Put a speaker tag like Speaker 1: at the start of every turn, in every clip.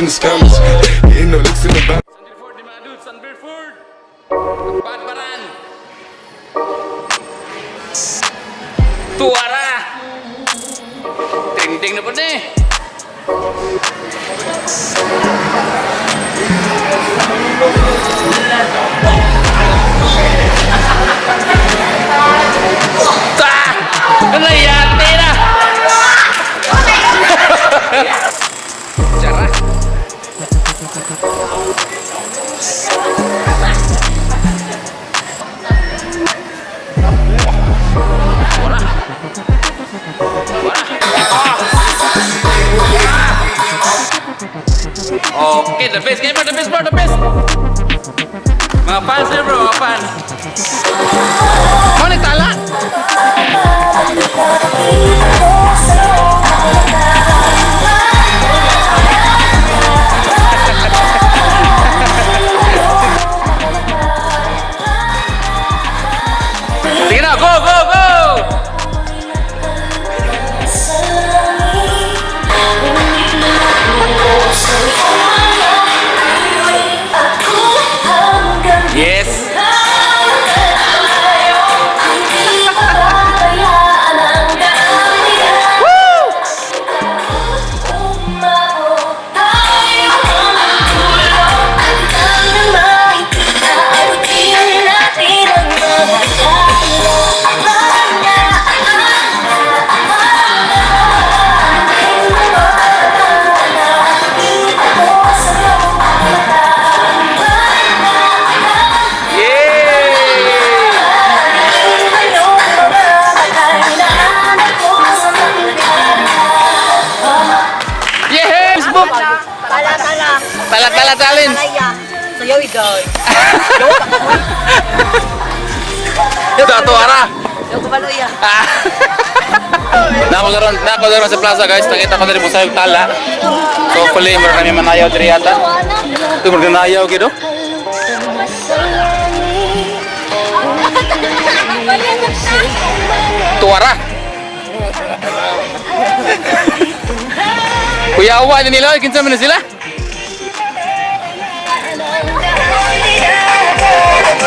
Speaker 1: and the scammers. Getting no licks in the back.
Speaker 2: Sanderford di mga dudes, Sanderford. Padparan. Tuara. Ting-ting na po na eh. Nayate na. Cara. Wala. Okay, the best gamer, the best bro, the best. Mga fans niya bro, mga fans. Mau tala. Sige na, go, go, go! Yes! Tala-tala-talin.
Speaker 3: Sayaw igay.
Speaker 2: Ito, tuara.
Speaker 3: Yaw ko balo ya.
Speaker 2: Nako daron sa plaza guys, nakita ko diri mo sayog tala. So hopefully marami manayaw diri yata. Ito maganayaw gido. Tuara. Kuya awa ni nila, kinsa man sila?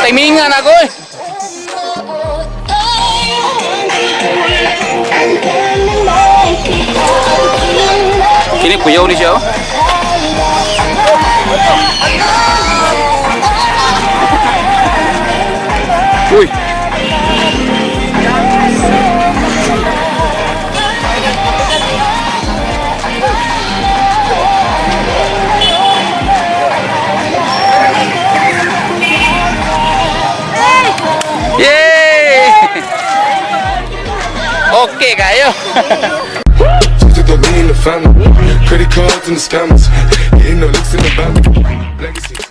Speaker 2: Timingan ako eh. Ini kuyaw ni siya oh. Uy. Yay! Okay kayo.
Speaker 1: She took the lean in the family. Credit cards and the scammers. Getting no licks in the back. Legacy.